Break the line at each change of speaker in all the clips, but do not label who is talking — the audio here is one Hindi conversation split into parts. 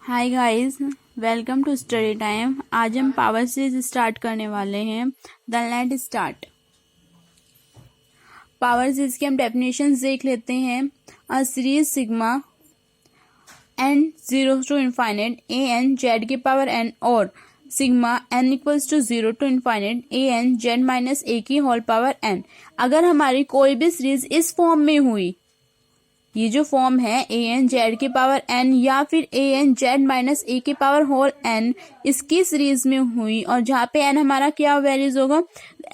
Hi guys, welcome to study time. आज हम पावर सीरीज स्टार्ट करने वाले हैं। The late start. Power series की हम डेफिनेशंस देख लेते हैं। A series sigma n zero to infinite a n z की पावर एन और sigma n equals to zero to infinite a n z minus a की होल पावर एन। अगर हमारी कोई भी सीरीज इस फॉर्म में हुई, ये जो फॉर्म है ए एन जेड की पावर एन या फिर ए एन जेड माइनस ए की पावर होल एन, इसकी सीरीज में हुई और जहाँ पे एन हमारा क्या वैल्यूज होगा,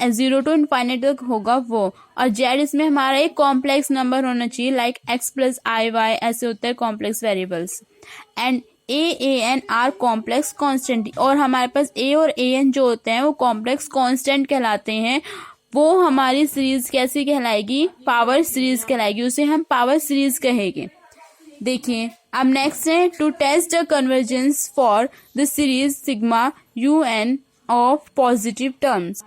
जीरो टू इनफाइनाइट तक होगा वो, और जेड इसमें हमारा एक कॉम्प्लेक्स नंबर होना चाहिए like x plus i y, ऐसे होते हैं complex variables. And a n are complex constant, और हमारे पास ए और ए एन जो होते हैं वो कॉम्प्लेक्स कॉन्स्टेंट कहलाते हैं। वो हमारी सीरीज कैसी कहलाएगी, पावर सीरीज कहलाएगी, उसे हम पावर सीरीज कहेंगे। देखिए अब नेक्स्ट है to test the convergence for the series sigma u n of positive terms.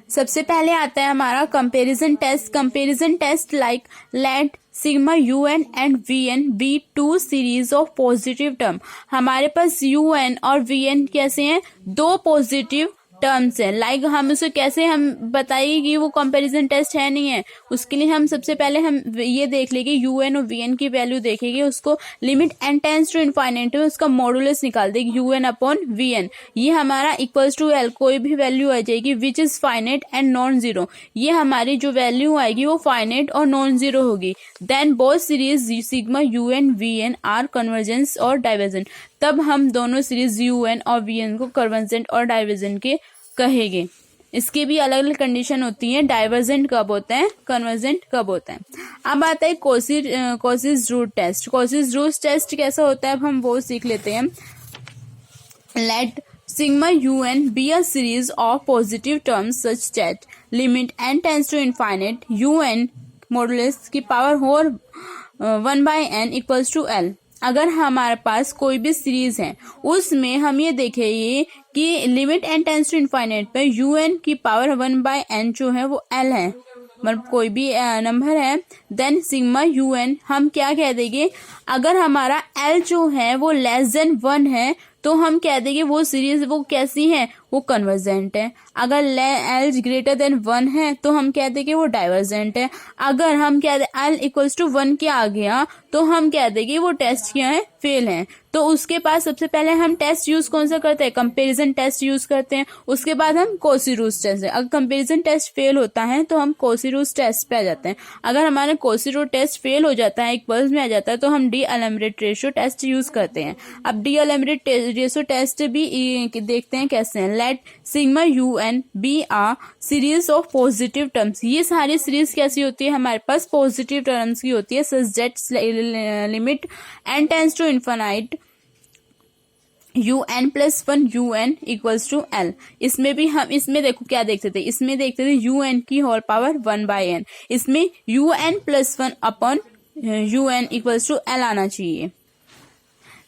सबसे पहले आता है हमारा comparison test. Comparison test like let sigma u n and v n be two series of positive term. हमारे पास यू एन और वी एन कैसे हैं, दो पॉजिटिव टर्म्स है। लाइक हम उसे कैसे हम बताइए कि वो कंपैरिजन टेस्ट है नहीं है, उसके लिए हम सबसे पहले हम ये देख लेंगे यू एन और वी एन की वैल्यू देखेंगे, उसको limit n tends to infinite में उसका मॉडुलस निकाल देंगे u n upon v n. ये हमारा इक्वल्स टू एल, कोई भी वैल्यू आ जाएगी which is finite and non zero. ये हमारी जो वैल्यू आएगी वो फाइनाइट और नॉन जीरो होगी। Then both series sigma u n v n are convergence और डाइवर्जेंट। तब हम दोनों सीरीज यू एन और वी एन को कन्वर्जेंट और डाइवर्जेंट के कहेंगे। इसके भी अलग अलग कंडीशन होती है, डाइवर्जेंट कब होता है, कन्वर्जेंट कब होता है। अब आता है Cauchy's root test. Cauchy's root test कैसा होता है अब हम वो सीख लेते हैं। Let sigma u n be a series of positive terms such that limit n tends to infinite u n modulus की power whole 1/n equals to l. अगर हमारे पास कोई भी सीरीज है उसमें हम ये देखेंगे कि limit n tends to infinite पे यू एन की पावर 1/n जो है वो एल है, मतलब कोई भी नंबर है। देन सिग्मा यू एन हम क्या कह देंगे, अगर हमारा एल जो है वो लेस देन 1 है तो हम कह देंगे वो सीरीज वो कैसी है, वो कन्वर्जेंट है। अगर एल ग्रेटर देन 1 है तो हम कह देंगे वो डाइवर्जेंट है। अगर हम कह दे एल इक्वल्स टू 1 के आ गया तो हम कह देंगे वो टेस्ट क्या है, फेल है। तो उसके पास सबसे पहले हम टेस्ट यूज कौन सा करते हैं, कंपैरिजन टेस्ट यूज करते हैं। उसके बाद हम कोसिरूस टेस्ट है। अगर कंपैरिजन टेस्ट फेल होता है तो हम कोसिरूस टेस्ट पे आ जाते हैं। अगर हमारा कोसिरूस टेस्ट फेल हो जाता है, इक्वल्स में आ जाता है, तो हम D'Alembert ratio test use करते हैं। अब डी एलिमिनेट रेशियो टेस्ट भी देखते हैं कैसे हैं। Let sigma u n be a series of positive terms. ये सारी सीरीज कैसी होती है, हमारे पास पॉजिटिव टर्म्स की होती है। Such that limit n tends to infinite u n plus 1 u n equals to l. इसमें भी हम इसमें देखो क्या देखते थे, इसमें देखते थे यू एन की होल पावर 1/n। इसमें u n plus 1 upon u n equals to l आना चाहिए।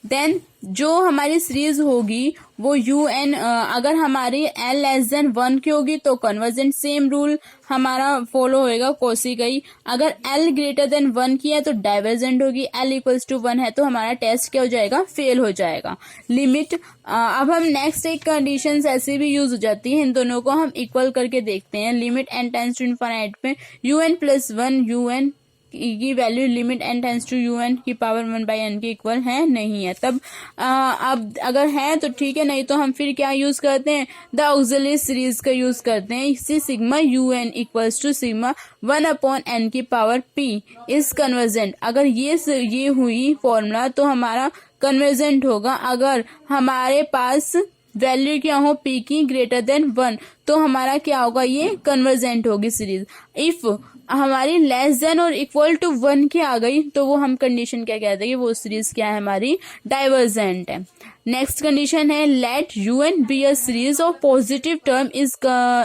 देन जो हमारी सीरीज होगी वो यू एन अगर हमारी एल लेस देन 1 की होगी तो कन्वर्जेंट, सेम रूल हमारा फॉलो होएगा कोसी का ही। अगर एल ग्रेटर देन 1 की है तो डाइवर्जेंट होगी, एल इक्वल्स टू 1 है तो हमारा टेस्ट क्या हो जाएगा, फेल हो जाएगा। लिमिट अब हम नेक्स्ट एक कंडीशंस ऐसे भी यूज हो जाती है, इन दोनों को हम इक्वल करके देखते हैं। Limit n tends to infinite पे u n plus 1 u n की value limit n tends to u n की पावर 1/n के इक्वल है नहीं है। तब अब अगर है तो ठीक है, नहीं तो हम फिर क्या यूज करते हैं, द ऑक्सिलरी सीरीज का यूज करते हैं। इससे sigma u n equals to sigma 1/n की पावर p इज कन्वर्जेंट। अगर ये हुई फॉर्मूला तो हमारा कन्वर्जेंट होगा। अगर हमारे पास वैल्यू क्या हो p की ग्रेटर देन 1 तो हमारा क्या होगा, ये कन्वर्जेंट होगी सीरीज। इफ हमारी लेस देन और इक्वल टू 1 की आ गई तो वो हम कंडीशन क्या कहते हैं, वो सीरीज क्या है हमारी, डाइवर्जेंट है। नेक्स्ट कंडीशन है let u n be a series of positive term is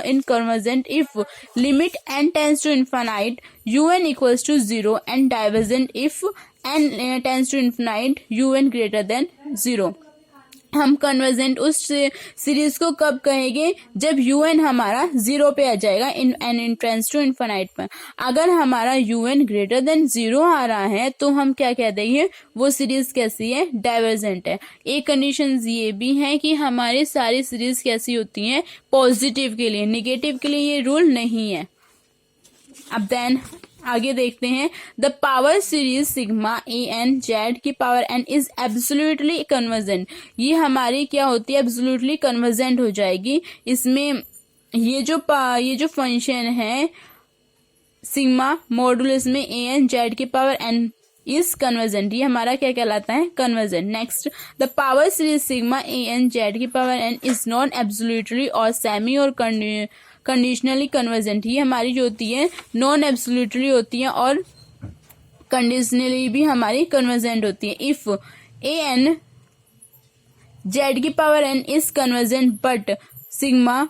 in convergent if limit n tends to infinite u n equals to 0 and divergent if n tends to infinite u n greater than 0। हम कन्वर्जेंट उस सीरीज को कब कहेंगे, जब un हमारा 0 पे आ जाएगा in n in tends to infinite पर। अगर हमारा un ग्रेटर देन 0 आ रहा है तो हम क्या कह देंगे, वो सीरीज कैसी है, डाइवर्जेंट है। एक कंडीशन ये भी है कि हमारी सारी सीरीज कैसी होती हैं, पॉजिटिव के लिए, निगेटिव के लिए ये रूल नहीं है। अब देन आगे देखते हैं, the power series sigma a n z की power n is absolutely convergent. ये हमारी क्या होती है, एब्सोल्युटली कन्वर्जेंट हो जाएगी। इसमें ये जो फंक्शन है सिग्मा मॉडुलस में ए एन जेड की पावर एन इज कन्वर्जेंट, ये हमारा क्या कहलाता है, convergent. Next, the power series sigma a n z की power n is non absolutely और सेमी और कंडीशनली कन्वर्जेंट। ये हमारी जो होती है नॉन एब्सोल्युटली होती है और कंडीशनली भी हमारी कन्वर्जेंट होती है। इफ ए एन जेड की power n is convergent but sigma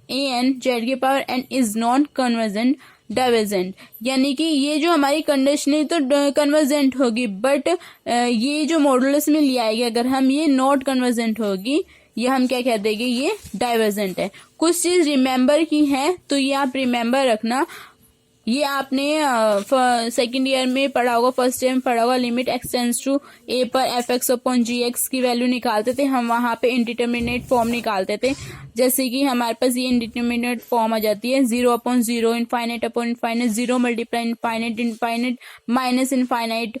a n z की power n is non convergent divergent, यानी कि ये जो हमारी कंडीशनली तो कन्वर्जेंट होगी बट ये जो मॉडुलस में ले आएगी अगर हम, ये नॉट कन्वर्जेंट होगी, ये हम क्या कह देंगे, ये डाइवर्जेंट है। कुछ चीज रिमेंबर की है तो ये आप रिमेंबर रखना। ये आपने सेकंड ईयर में पढ़ा होगा, फर्स्ट ईयर में पढ़ा होगा, लिमिट एक्सटेंड्स टू ए पर एफ एक्स अपॉन जी एक्स की वैल्यू निकालते थे हम, वहां पे इंडिटरमिनेट फॉर्म निकालते थे। जैसे कि हमारे पास ये इंडिटरमिनेट फॉर्म आ जाती है 0 upon 0, infinite upon infinite, 0 multiply infinite, infinite minus infinite,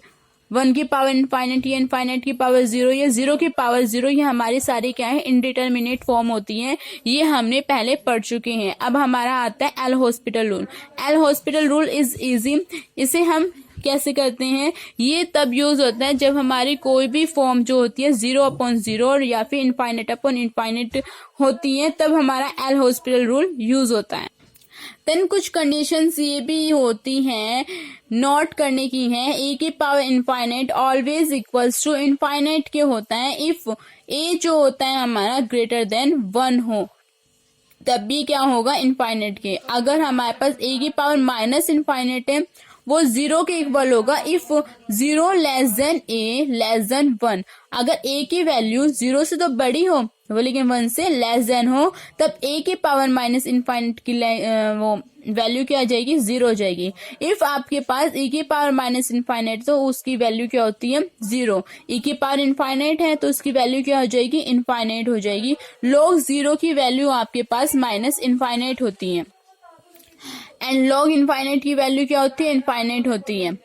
1 की पावर इनफाइनाइट, ये इनफाइनाइट की पावर 0, ये 0 की पावर 0, ये हमारी सारी क्या है, इंडिटरमिनेट फॉर्म होती हैं। ये हमने पहले पढ़ चुके हैं। अब हमारा आता है L hospital rule. L hospital rule is easy. इसे हम कैसे करते हैं, ये तब यूज होता है जब हमारी कोई भी फॉर्म जो होती है 0 अपॉन 0 या फिर इनफाइनाइट अपॉन इनफाइनाइट होती है, तब हमारा एल हॉस्पिटल रूल यूज होता है। देन कुछ कंडीशंस ये भी होती हैं, नोट करने की हैं। ए की power infinite always equals to infinite के होता है इफ ए जो होता है हमारा ग्रेटर देन 1 हो, तब भी क्या होगा, इनफाइनाइट के। अगर हमारे पास ए की पावर माइनस इनफाइनाइट है, वो 0 के इक्वल होगा if 0 less than a less than 1। अगर ए की वैल्यू 0 से तो बड़ी हो वो लेकिन 1 से लेस देन हो, तब ए की पावर माइनस इनफाइनाइट की वो वैल्यू क्या आ जाएगी, 0 हो जाएगी। इफ आपके पास ए की पावर माइनस इनफाइनाइट तो उसकी वैल्यू क्या होती है, 0। ए की पावर इनफाइनाइट है तो उसकी वैल्यू क्या हो जाएगी, इनफाइनाइट हो जाएगी। लॉग 0 की वैल्यू आपके पास माइनस इनफाइनाइट होती है एंड लॉग इनफाइनाइट की वैल्यू क्या होती है, इनफाइनाइट होती है।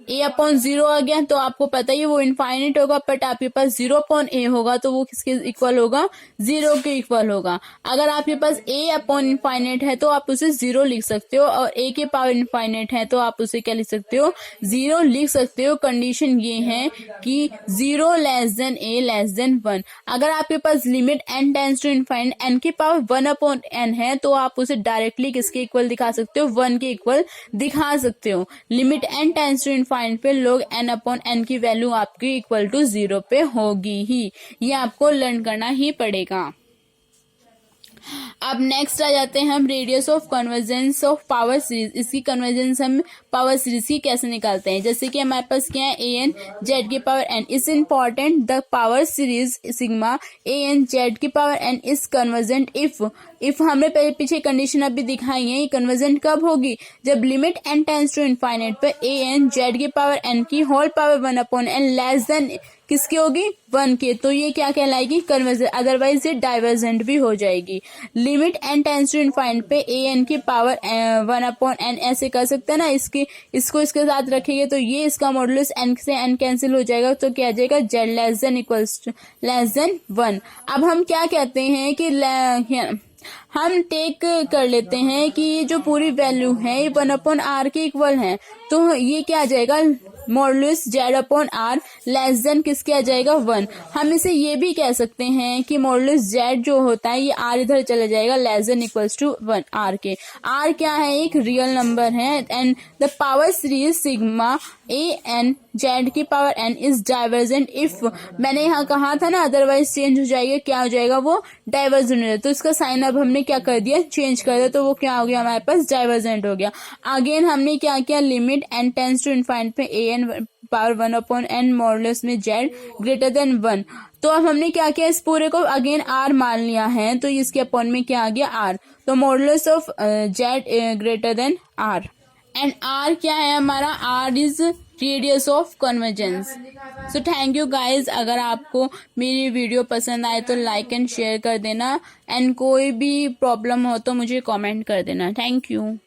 ए अपॉन 0 आ गया तो आपको पता ही है वो इनफाइनाइट होगा, बट आपके पास 0 अपॉन ए होगा तो वो किसके इक्वल होगा, 0 के इक्वल होगा। अगर आपके पास ए अपॉन इनफाइनाइट है तो आप उसे 0 लिख सकते हो, और ए के पावर इनफाइनाइट है तो आप उसे क्या लिख सकते हो, 0 लिख सकते हो। कंडीशन ये है कि 0 less than a less than 1। अगर आपके पास limit n tends to infinite n की पावर 1 अपॉन एन है तो आप उसे डायरेक्टली किसके इक्वल दिखा सकते हो, 1 के इक्वल दिखा सकते हो। Limit n tends to infinite पे log n अपॉन n की वैल्यू आपकी इक्वल टू 0 पे होगी ही। ये आपको लर्न करना ही पड़ेगा। अब नेक्स्ट आ जाते हैं हम radius of convergence of power series. इसकी कन्वर्जेंस हम पावर सीरीज की कैसे निकालते हैं, जैसे कि हमारे पास क्या है, ए एन जेड की power n is important the power series sigma a n z की power n is convergent if हमने पीछे कंडीशन अभी दिखाई है। ये कन्वर्जेंट कब होगी, जब limit n tends to infinite पे ए एन जेड की पावर एन की whole power 1 upon n less than किसकी होगी, 1 के। तो ये क्या कहलाएगी, कन्वर्जेंट, अदरवाइज ये डाइवर्जेंट भी हो जाएगी। Limit n tends to infinite पे ए एन की पावर 1 अपॉन एन ऐसे कर सकते हैं ना, इसको इसके साथ रखेंगे तो ये इसका मॉडुलस एन से एन कैंसिल हो जाएगा, तो क्या आ जाएगा, z less than equals to less than 1। अब हम क्या कहते हैं कि हम टेक कर लेते हैं कि ये जो पूरी वैल्यू है ये 1 अपॉन आर के इक्वल है, तो ये क्या आ जाएगा, modulus z upon r less than किसके आ जाएगा, 1। हम इसे ये भी कह सकते हैं कि मॉडुलस जेड जो होता है ये आर इधर चला जाएगा, less than equals to 1 r के। आर क्या है, एक रियल नंबर है and the power series sigma a n z की power n is divergent if, मैंने यहाँ कहा था ना अदरवाइज चेंज हो जाएगा, क्या हो जाएगा, वो डाइवर्जेंट हो जाएगा। तो इसका साइन अब हमने क्या कर दिया, चेंज कर दिया, तो वो क्या हो गया, हमारे पास डाइवर्जेंट हो गया। अगेन हमने क्या किया, limit n tends to infinite पे a n power 1/n modulus में z ग्रेटर देन 1। तो अब हमने क्या किया, इस पूरे को अगेन r मान लिया है, तो इसके अपॉन में क्या आ गया r। तो modulus of z greater then r and r क्या है हमारा, r is radius of convergence. So thank you guys. अगर आपको मेरी वीडियो पसंद आए तो लाइक एंड शेयर कर देना, एंड कोई भी प्रॉब्लम हो तो मुझे कमेंट कर देना। Thank you.